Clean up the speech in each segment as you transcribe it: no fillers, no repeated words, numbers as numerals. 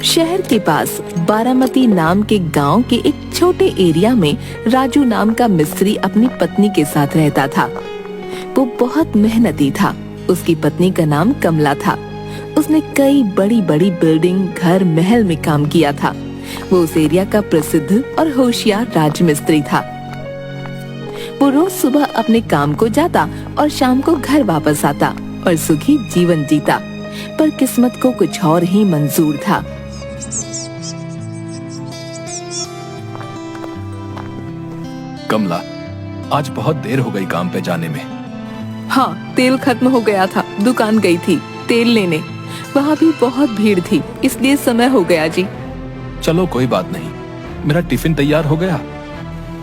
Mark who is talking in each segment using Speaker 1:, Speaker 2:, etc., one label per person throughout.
Speaker 1: शहर के पास बारामती नाम के गांव के एक छोटे एरिया में राजू नाम का मिस्त्री अपनी पत्नी के साथ रहता था। वो बहुत मेहनती था। उसकी पत्नी का नाम कमला था। उसने कई बड़ी बड़ी बिल्डिंग, घर, महल में काम किया था। वो उस एरिया का प्रसिद्ध और होशियार राजमिस्त्री था। वो रोज सुबह अपने काम को जाता और शाम को घर वापस आता और सुखी जीवन जीता। पर किस्मत को कुछ और ही मंजूर था।
Speaker 2: कमला, आज बहुत देर हो गई काम पे जाने में।
Speaker 1: हाँ, तेल खत्म हो गया था। दुकान गई थी तेल लेने। वहाँ भी बहुत भीड़ थी, इसलिए समय हो गया जी।
Speaker 2: चलो कोई बात नहीं, मेरा टिफिन तैयार हो गया।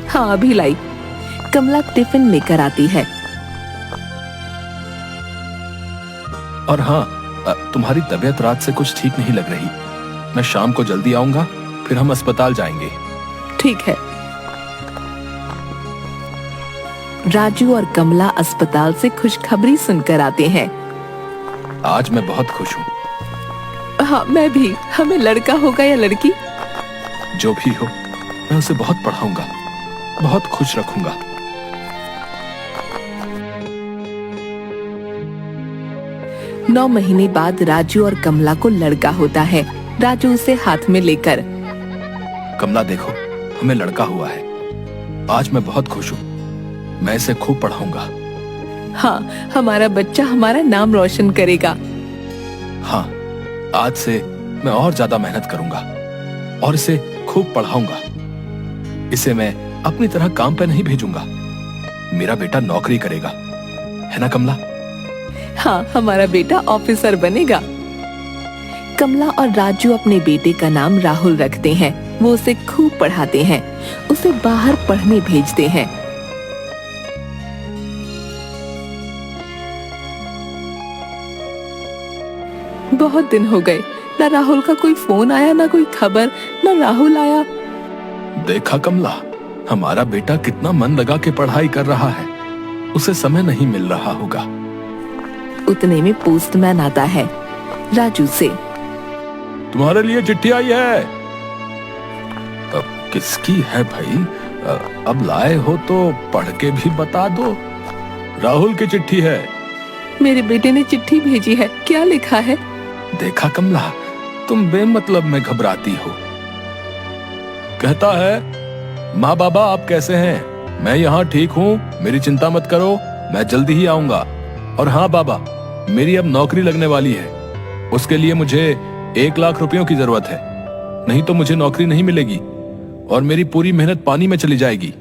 Speaker 1: हाँ, अभी लाई। कमला टिफिन लेकर आती है।
Speaker 2: और हाँ, तुम्हारी तबीयत रात से कुछ ठीक नहीं लग रही। मैं शाम को जल्दी आऊंगा, फिर हम अस्पताल जाएंगे।
Speaker 1: ठीक है। राजू और कमला अस्पताल से खुशखबरी सुनकर आते हैं।
Speaker 2: आज मैं बहुत खुश हूँ।
Speaker 1: हाँ, मैं भी। हमें लड़का होगा या लड़की?
Speaker 2: जो भी हो, मैं उसे बहुत पढ़ाऊंगा, बहुत खुश रखूंगा।
Speaker 1: नौ महीने बाद राजू और कमला को लड़का होता है। राजू उसे हाथ में लेकर,
Speaker 2: कमला देखो, हमें लड़का हुआ है। आज मैं बहुत खुश हूँ। मैं इसे खूब पढ़ाऊंगा।
Speaker 1: हाँ, हमारा बच्चा हमारा नाम रोशन करेगा।
Speaker 2: हाँ, आज से मैं और ज्यादा मेहनत करूंगा और इसे खूब पढ़ाऊंगा। इसे मैं अपनी तरह काम पे नहीं भेजूंगा। मेरा बेटा नौकरी करेगा, है ना कमला?
Speaker 1: हाँ, हमारा बेटा ऑफिसर बनेगा। कमला और राजू अपने बेटे का नाम राहुल रखते हैं। वो उसे खूब पढ़ाते हैं, उसे बाहर पढ़ने भेजते हैं। बहुत दिन हो गए, ना राहुल का कोई फोन आया, ना कोई खबर, ना राहुल आया।
Speaker 2: देखा कमला, हमारा बेटा कितना मन लगा के पढ़ाई कर रहा है। उसे समय नहीं मिल रहा होगा।
Speaker 1: उतने में पोस्टमैन आता है। राजू से,
Speaker 2: तुम्हारे लिए चिट्ठी आई है। अब किसकी है भाई? अब लाए हो तो पढ़ के भी बता दो। राहुल की चिट्ठी है।
Speaker 1: मेरे बेटे ने चिट्ठी भेजी है। क्या लिखा है?
Speaker 2: देखा कमला, तुम बेमतलब में घबराती हो। कहता है, माँ बाबा आप कैसे हैं? मैं यहाँ ठीक हूँ, मेरी चिंता मत करो, मैं जल्दी ही आऊंगा। और हाँ बाबा, मेरी अब नौकरी लगने वाली है। उसके लिए मुझे 1 लाख रुपयों की जरूरत है, नहीं तो मुझे नौकरी नहीं मिलेगी और मेरी पूरी मेहनत पानी में चली जाएगी।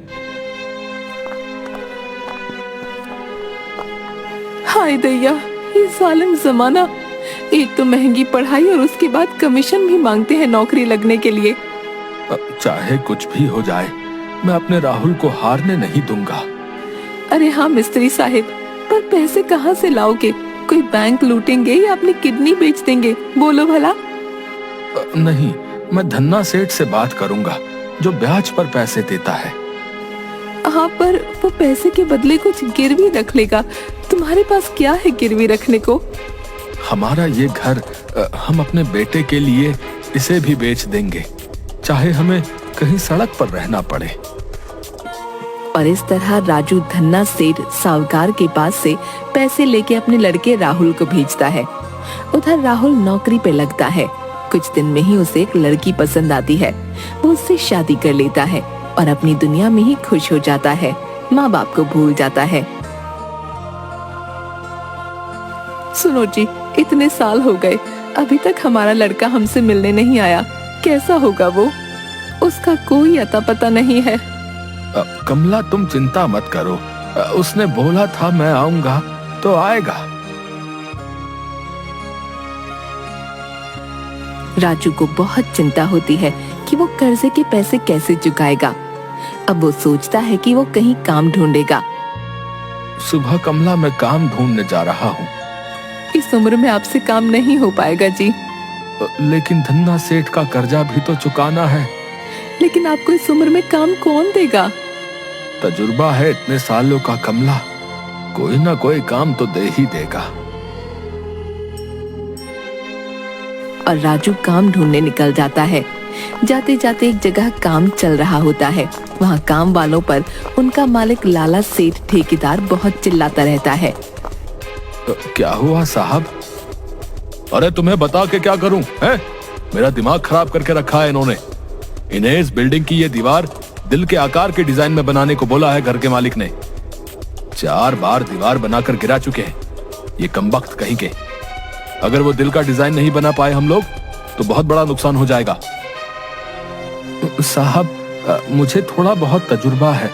Speaker 1: हाय दैया, ये जालिम जमाना। एक तो महंगी पढ़ाई और उसके बाद कमीशन भी मांगते हैं नौकरी लगने के लिए।
Speaker 2: चाहे कुछ भी हो जाए, मैं अपने राहुल को हारने नहीं दूंगा।
Speaker 1: अरे हाँ मिस्त्री साहिब, पर पैसे कहाँ से लाओगे? कोई बैंक लूटेंगे या अपनी किडनी बेच देंगे? बोलो भला।
Speaker 2: नहीं, मैं धन्ना सेठ से बात करूंगा जो ब्याज पर पैसे देता है।
Speaker 1: हाँ, पर वो पैसे के बदले कुछ गिरवी रख लेगा। तुम्हारे पास क्या है गिरवी रखने को?
Speaker 2: हमारा ये घर, हम अपने बेटे के लिए इसे भी बेच देंगे, चाहे हमें कहीं सड़क पर रहना पड़े।
Speaker 1: और इस तरह राजू धन्ना सेठ साहूकार के पास से पैसे लेके अपने लड़के राहुल को भेजता है। उधर राहुल नौकरी पे लगता है। कुछ दिन में ही उसे एक लड़की पसंद आती है। वो उससे शादी कर लेता है और अपनी दुनिया में ही खुश हो जाता है। माँ बाप को भूल जाता है। सुनो जी, इतने साल हो गए, अभी तक हमारा लड़का हमसे मिलने नहीं आया। कैसा होगा वो? उसका कोई अता पता नहीं है।
Speaker 2: कमला, तुम चिंता मत करो। उसने बोला था मैं आऊंगा तो आएगा।
Speaker 1: राजू को बहुत चिंता होती है कि वो कर्जे के पैसे कैसे चुकाएगा। अब वो सोचता है कि वो कहीं काम ढूंढेगा।
Speaker 2: सुबह कमला, मैं काम ढूंढने जा रहा हूँ।
Speaker 1: इस उम्र में आपसे काम नहीं हो पाएगा जी।
Speaker 2: लेकिन धन्ना सेठ का कर्जा भी तो चुकाना है।
Speaker 1: लेकिन आपको इस उम्र में काम कौन देगा?
Speaker 2: तजुर्बा है इतने सालों का कमला, कोई ना कोई काम तो दे ही देगा।
Speaker 1: और राजू काम ढूंढने निकल जाता है। जाते जाते एक जगह काम चल रहा होता है। वहाँ काम वालों पर उनका मालिक लाला सेठ ठेकेदार बहुत चिल्लाता रहता है।
Speaker 2: क्या हुआ साहब? अरे तुम्हें बता के क्या करूं, हैं? मेरा दिमाग खराब करके रखा है इन्होंने। इन्हें इस बिल्डिंग की ये दीवार दिल के आकार के डिजाइन में बनाने को बोला है घर के मालिक ने। 4 बार दीवार बनाकर गिरा चुके हैं ये कमबख्त कहीं के। अगर वो दिल का डिजाइन नहीं बना पाए हम लोग तो बहुत बड़ा नुकसान हो जाएगा। साहब मुझे थोड़ा बहुत तजुर्बा है,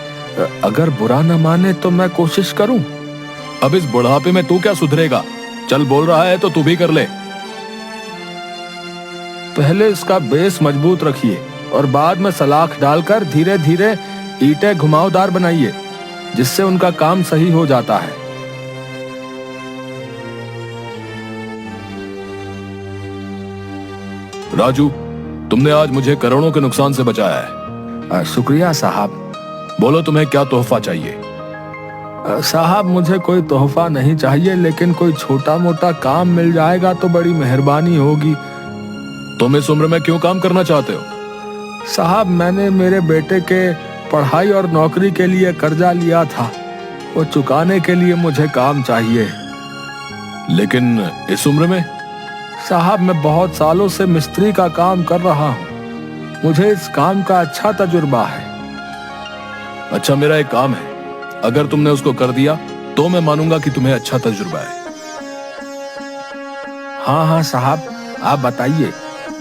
Speaker 2: अगर बुरा न माने तो मैं कोशिश करूं। अब इस बुढ़ापे में तू क्या सुधरेगा? चल बोल रहा है तो तू भी कर ले। पहले इसका बेस मजबूत रखिए और बाद में सलाख डालकर धीरे धीरे ईंटें घुमावदार बनाइए, जिससे उनका काम सही हो जाता है। राजू, तुमने आज मुझे करोड़ों के नुकसान से बचाया है। शुक्रिया साहब। बोलो तुम्हें क्या तोहफा चाहिए? साहब मुझे कोई तोहफा नहीं चाहिए, लेकिन कोई छोटा मोटा काम मिल जाएगा तो बड़ी मेहरबानी होगी। तुम इस उम्र में क्यों काम करना चाहते हो? साहब मैंने मेरे बेटे के पढ़ाई और नौकरी के लिए कर्जा लिया था, वो चुकाने के लिए मुझे काम चाहिए। लेकिन इस उम्र में? साहब मैं बहुत सालों से मिस्त्री का काम कर रहा हूँ, मुझे इस काम का अच्छा तजुर्बा है। अच्छा मेरा एक काम है, अगर तुमने उसको कर दिया तो मैं मानूंगा कि तुम्हें अच्छा तजुर्बा है। हाँ हाँ साहब आप बताइए,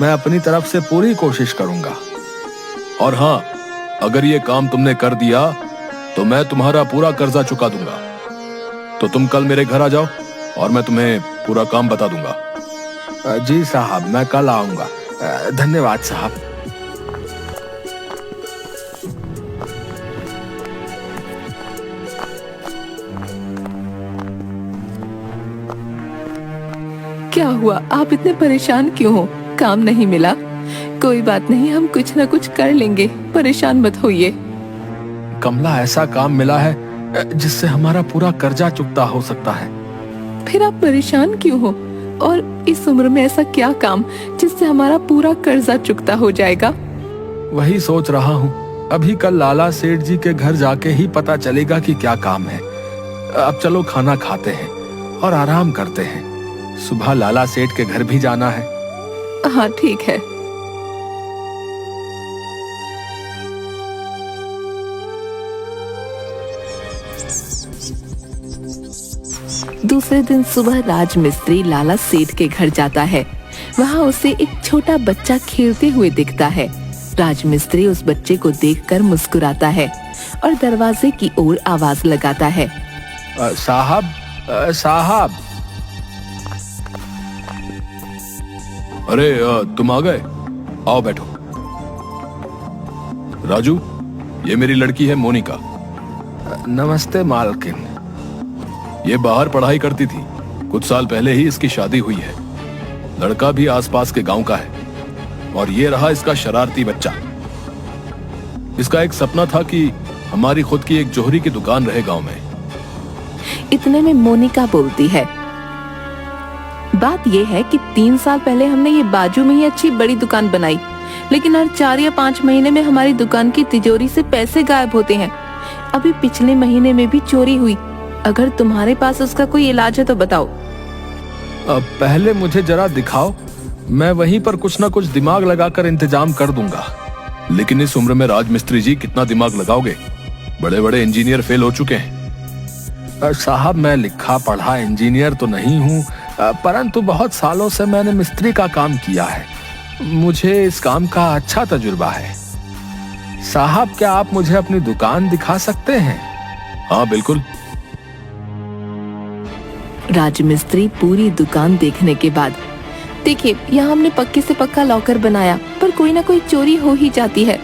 Speaker 2: मैं अपनी तरफ से पूरी कोशिश करूंगा। और हाँ, अगर ये काम तुमने कर दिया तो मैं तुम्हारा पूरा कर्जा चुका दूंगा। तो तुम कल मेरे घर आ जाओ और मैं तुम्हें पूरा काम बता दूंगा। जी साहब मैं कल आऊंगा। धन्यवाद साहब।
Speaker 1: क्या हुआ, आप इतने परेशान क्यों हो? काम नहीं मिला? कोई बात नहीं, हम कुछ ना कुछ कर लेंगे, परेशान मत होइए।
Speaker 2: कमला ऐसा काम मिला है जिससे हमारा पूरा कर्जा चुकता हो सकता है।
Speaker 1: फिर आप परेशान क्यों हो? और इस उम्र में ऐसा क्या काम जिससे हमारा पूरा कर्जा चुकता हो जाएगा?
Speaker 2: वही सोच रहा हूँ, अभी कल लाला सेठ जी के घर जाके ही पता चलेगा कि क्या काम है। अब चलो खाना खाते हैं और आराम करते हैं, सुबह लाला सेठ के घर भी जाना है।
Speaker 1: हाँ ठीक है। दूसरे दिन सुबह राज मिस्त्री लाला सेठ के घर जाता है। वहाँ उसे एक छोटा बच्चा खेलते हुए दिखता है। राज मिस्त्री उस बच्चे को देखकर मुस्कुराता है और दरवाजे की ओर आवाज लगाता है।
Speaker 2: साहब साहब। अरे तुम आ गए, आओ बैठो। राजू, ये मेरी लड़की है मोनिका।
Speaker 3: नमस्ते मालकिन।
Speaker 2: ये बाहर पढ़ाई करती थी, कुछ साल पहले ही इसकी शादी हुई है। लड़का भी आसपास के गांव का है और ये रहा इसका शरारती बच्चा। इसका एक सपना था कि हमारी खुद की एक जोहरी की दुकान रहे गांव में।
Speaker 1: इतने में मोनिका बोलती है, बात यह है कि 3 साल पहले हमने ये बाजू में ही अच्छी बड़ी दुकान बनाई, लेकिन हर 4 या 5 महीने में हमारी दुकान की तिजोरी से पैसे गायब होते हैं। अभी पिछले महीने में भी चोरी हुई। अगर तुम्हारे पास उसका कोई इलाज है तो बताओ।
Speaker 2: पहले मुझे जरा दिखाओ, मैं वहीं पर कुछ ना कुछ दिमाग लगाकर इंतजाम कर दूंगा। लेकिन इस उम्र में राज मिस्त्री जी कितना दिमाग लगाओगे? बड़े बड़े इंजीनियर फेल हो चुके हैं।
Speaker 3: साहब मैं लिखा पढ़ा इंजीनियर तो नहीं हूँ, परंतु बहुत सालों से मैंने मिस्त्री का काम किया है, मुझे इस काम का अच्छा तजुर्बा है। साहब क्या आप मुझे अपनी दुकान दिखा सकते हैं?
Speaker 2: हाँ बिल्कुल।
Speaker 1: राजमिस्त्री पूरी दुकान देखने के बाद, देखिए यहाँ हमने पक्के से पक्का लॉकर बनाया, पर कोई ना कोई चोरी हो ही जाती है।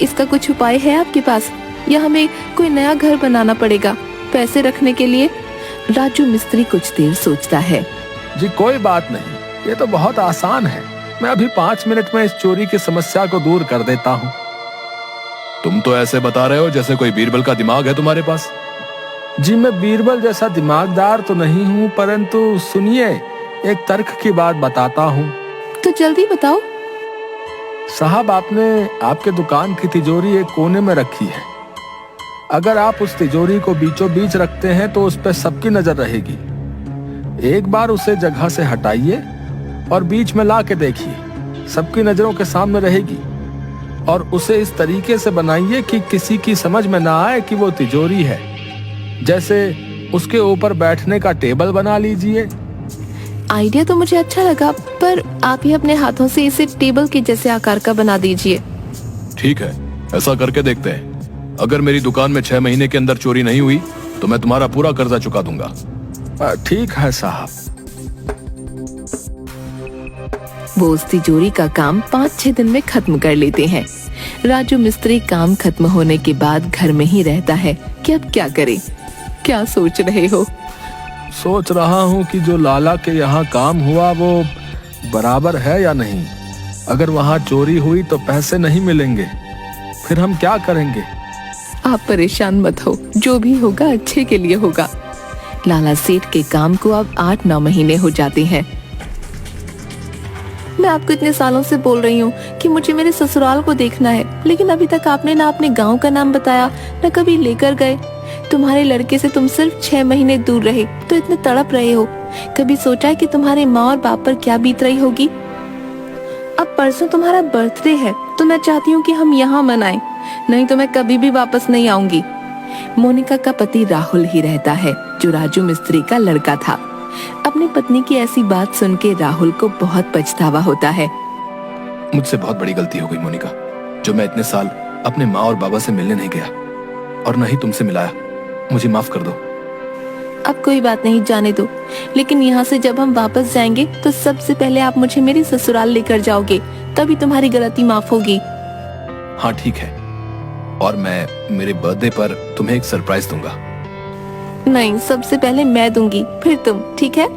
Speaker 1: इसका कुछ उपाय है आपके पास, या हमें कोई नया घर बनाना पड़ेगा पैसे रखने के लिए? राजू मिस्त्री कुछ देर सोचता है।
Speaker 3: जी कोई बात नहीं, ये तो बहुत आसान है, मैं अभी 5 मिनट में इस चोरी की समस्या को दूर कर देता हूँ।
Speaker 2: तुम तो ऐसे बता रहे हो जैसे कोई बीरबल का दिमाग है तुम्हारे पास।
Speaker 3: जी मैं बीरबल जैसा दिमागदार तो नहीं हूँ, परंतु सुनिए एक तर्क की बात बताता हूँ।
Speaker 1: तो जल्दी बताओ।
Speaker 3: साहब, आपने आपके दुकान की तिजोरी एक कोने में रखी है। अगर आप उस तिजोरी को बीचों बीच रखते हैं तो उस पर सबकी नजर रहेगी। एक बार उसे जगह से हटाइए और बीच में ला के देखिए, सबकी नजरों के सामने रहेगी। और उसे इस तरीके से बनाइए कि किसी की समझ में ना आए कि वो तिजोरी है। जैसे उसके ऊपर बैठने का टेबल बना लीजिए।
Speaker 1: आइडिया तो मुझे अच्छा लगा, पर आप ही अपने हाथों से इसे टेबल के जैसे आकार का बना दीजिए।
Speaker 2: ठीक है, ऐसा करके देखते हैं। अगर मेरी दुकान में 6 महीने के अंदर चोरी नहीं हुई तो मैं तुम्हारा पूरा कर्जा चुका दूंगा।
Speaker 3: ठीक है साहब।
Speaker 1: वो उस तिजोरी का काम 5-6 दिन में खत्म कर लेते हैं। राजू मिस्त्री काम खत्म होने के बाद घर में ही रहता है कि अब क्या करे। क्या सोच रहे हो?
Speaker 3: सोच रहा हूँ कि जो लाला के यहाँ काम हुआ वो बराबर है या नहीं। अगर वहाँ चोरी हुई तो पैसे नहीं मिलेंगे, फिर हम क्या करेंगे?
Speaker 1: आप परेशान मत हो, जो भी होगा अच्छे के लिए होगा। लाला सेठ के काम को अब 8-9 महीने हो जाते हैं। मैं आपको इतने सालों से बोल रही हूँ कि मुझे मेरे ससुराल को देखना है, लेकिन अभी तक आपने ना अपने गांव का नाम बताया, न कभी लेकर गए। तुम्हारे लड़के से तुम सिर्फ 6 महीने दूर रहे तो इतने तड़प रहे हो। कभी सोचा है कि तुम्हारे माँ और बाप पर क्या बीत रही होगी? अब परसों तुम्हारा बर्थडे है तो मैं चाहती हूँ कि हम यहाँ मनाएं, नहीं तो मैं कभी भी वापस नहीं आऊंगी। मोनिका का पति राहुल ही रहता है, जो राजू मिस्त्री का लड़का था। अपनी पत्नी की ऐसी बात सुन के राहुल को बहुत पछतावा होता है।
Speaker 2: मुझसे बहुत बड़ी गलती हो गई मोनिका, जो मैं इतने साल अपने माँ और बाबा से मिलने नहीं गया और न ही तुमसे मिलाया। मुझे माफ कर दो।
Speaker 1: अब कोई बात नहीं, जाने दो। लेकिन यहाँ से जब हम वापस जाएंगे तो सबसे पहले आप मुझे मेरी ससुराल लेकर जाओगे, तभी तुम्हारी गलती माफ होगी।
Speaker 2: हाँ ठीक है, और मैं मेरे बर्थडे पर तुम्हें एक सरप्राइज दूंगा।
Speaker 1: नहीं, सबसे पहले मैं दूंगी, फिर तुम, ठीक है?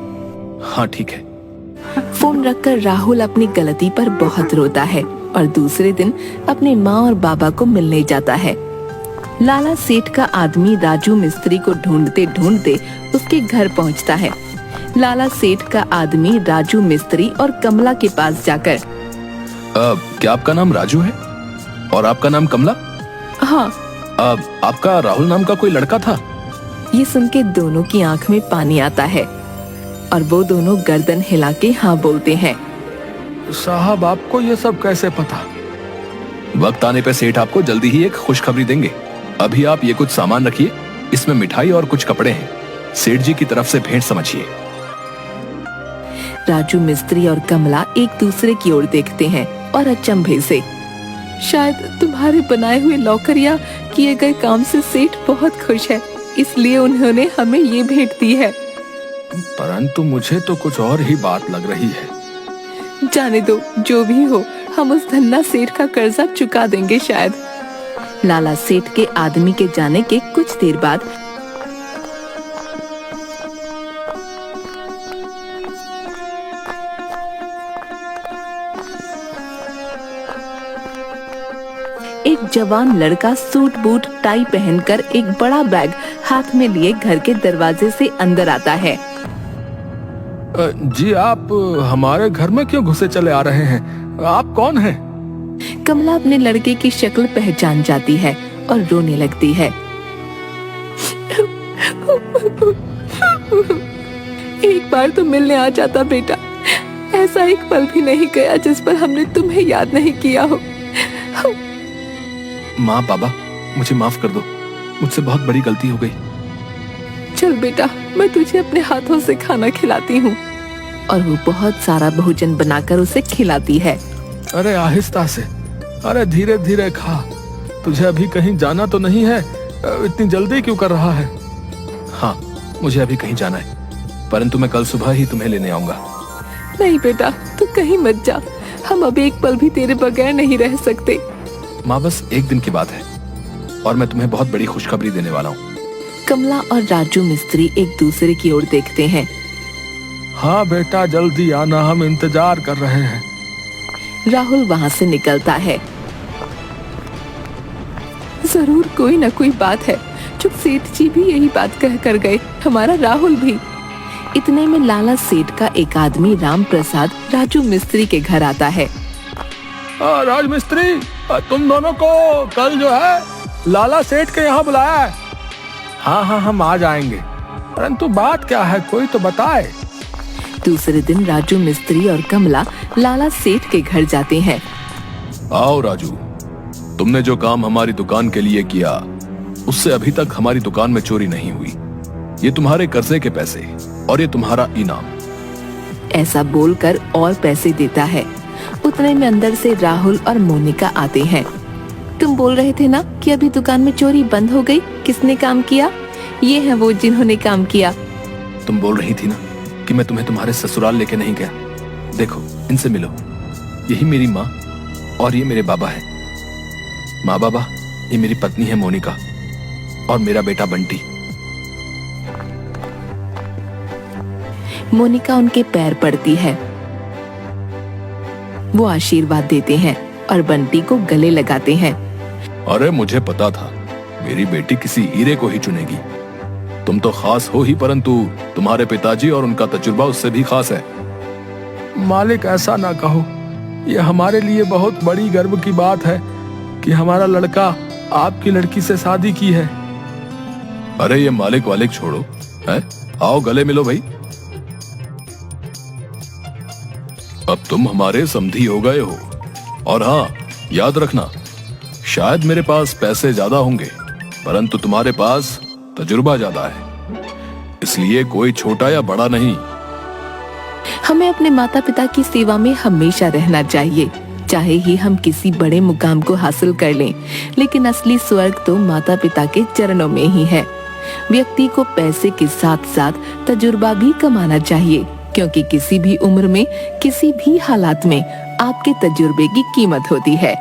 Speaker 2: हाँ ठीक है।
Speaker 1: फोन रखकर राहुल अपनी गलती पर बहुत रोता है और दूसरे दिन अपने माँ और बाबा को मिलने जाता है। लाला सेठ का आदमी राजू मिस्त्री को ढूंढते ढूंढते उसके घर पहुंचता है। लाला सेठ का आदमी राजू मिस्त्री और कमला के पास जाकर,
Speaker 2: क्या आपका नाम राजू है और आपका नाम कमला?
Speaker 1: हाँ।
Speaker 2: आपका राहुल नाम का कोई लड़का था?
Speaker 1: ये सुन के दोनों की आंख में पानी आता है और वो दोनों गर्दन हिला के हाँ बोलते हैं।
Speaker 3: साहब, आपको ये सब कैसे पता?
Speaker 2: वक्त आने पे सेठ आपको जल्दी ही एक खुशखबरी देंगे। अभी आप ये कुछ सामान रखिए, इसमें मिठाई और कुछ कपड़े हैं। सेठ जी की तरफ से भेंट समझिए।
Speaker 1: राजू मिस्त्री और कमला एक दूसरे की ओर देखते हैं और अचंभे से, शायद तुम्हारे बनाए हुए लॉकर या किए गए काम से सेठ बहुत खुश है, इसलिए उन्होंने हमें ये भेंट दी है।
Speaker 3: परंतु मुझे तो कुछ और ही बात लग रही है।
Speaker 1: जाने दो, जो भी हो, हम उस धन्ना सेठ का कर्जा चुका देंगे शायद। लाला सेठ के आदमी के जाने के कुछ देर बाद एक जवान लड़का सूट बूट टाई पहनकर एक बड़ा बैग हाथ में लिए घर के दरवाजे से अंदर आता है।
Speaker 3: जी, आप हमारे घर में क्यों घुसे चले आ रहे हैं? आप कौन हैं?
Speaker 1: कमला अपने लड़के की शक्ल पहचान जाती है और रोने लगती है। एक बार तो मिलने आ जाता बेटा, ऐसा एक पल भी नहीं गया जिस पर हमने तुम्हें याद नहीं किया हो।
Speaker 2: माँ बाबा, मुझे माफ कर दो, मुझसे बहुत बड़ी गलती हो गई।
Speaker 1: चल बेटा, मैं तुझे अपने हाथों से खाना खिलाती हूँ। और वो बहुत सारा भोजन बनाकर उसे खिलाती है।
Speaker 3: अरे आहिस्ता से, अरे धीरे धीरे खा। तुझे अभी कहीं जाना तो नहीं है? इतनी जल्दी क्यों कर रहा है?
Speaker 2: हाँ, मुझे अभी कहीं जाना है, परंतु मैं कल सुबह ही तुम्हें लेने आऊंगा।
Speaker 1: नहीं बेटा, तू कहीं मत जा, हम अब एक पल भी तेरे बगैर नहीं रह सकते।
Speaker 2: माँ, बस एक दिन की बात है और मैं तुम्हें बहुत बड़ी खुशखबरी देने वाला हूँ।
Speaker 1: कमला और राजू मिस्त्री एक दूसरे की ओर देखते हैं।
Speaker 3: हाँ बेटा, जल्दी आना, हम इंतजार कर रहे हैं।
Speaker 1: राहुल वहाँ से निकलता है। जरूर कोई ना कोई बात है, जो सेठ जी भी यही बात कह कर गए, हमारा राहुल भी। इतने में लाला सेठ का एक आदमी राम प्रसाद राजू मिस्त्री के घर आता है।
Speaker 2: राज मिस्त्री, तुम दोनों को कल जो है लाला सेठ के यहाँ बुलाया है।
Speaker 3: हाँ हाँ, हम आ जाएंगे, परंतु बात क्या है, कोई तो बताए।
Speaker 1: दूसरे दिन राजू मिस्त्री और कमला लाला सेठ के घर जाते हैं।
Speaker 2: आओ राजू, तुमने जो काम हमारी दुकान के लिए किया उससे अभी तक हमारी दुकान में चोरी नहीं हुई। ये तुम्हारे कर्जे के पैसे और ये तुम्हारा इनाम।
Speaker 1: ऐसा बोलकर और पैसे देता है। उतने में अंदर से राहुल और मोनिका आते हैं। तुम बोल रहे थे ना कि अभी दुकान में चोरी बंद हो गई, किसने काम किया? ये है वो जिन्होंने काम किया।
Speaker 2: तुम बोल रही थी ना कि मैं तुम्हें तुम्हारे ससुराल लेके नहीं गया। देखो, इनसे मिलो। यही मेरी माँ और ये मेरे बाबा है। माँ बाबा, ये मेरी पत्नी है मोनिका और मेरा बेटा बंटी।
Speaker 1: मोनिका उनके पैर पड़ती है। वो आशीर्वाद देते हैं और बंटी को गले लगाते हैं।
Speaker 2: अरे मुझे पता था मेरी बेटी किसी हीरे को ही चुनेगी। तुम तो खास हो ही, परंतु तुम्हारे पिताजी और उनका तजुर्बा उससे भी खास है।
Speaker 3: मालिक, ऐसा ना कहो। ये हमारे लिए बहुत बड़ी गर्व की बात है कि हमारा लड़का आपकी लड़की से शादी की है।
Speaker 2: अरे ये मालिक वालिक छोड़ो, है? आओ गले मिलो भाई। अब तुम हमारे समधी हो गए हो। और हाँ, याद रखना, शायद मेरे पास पैसे ज्यादा होंगे, परंतु तुम्हारे पास तजुर्बा ज्यादा है, इसलिए कोई छोटा या बड़ा नहीं।
Speaker 1: हमें अपने माता पिता की सेवा में हमेशा रहना चाहिए, चाहे ही हम किसी बड़े मुकाम को हासिल कर लें, लेकिन असली स्वर्ग तो माता पिता के चरणों में ही है। व्यक्ति को पैसे के साथ साथ तजुर्बा भी कमाना चाहिए, क्योंकि किसी भी उम्र में, किसी भी हालात में आपके तजुर्बे की कीमत होती है।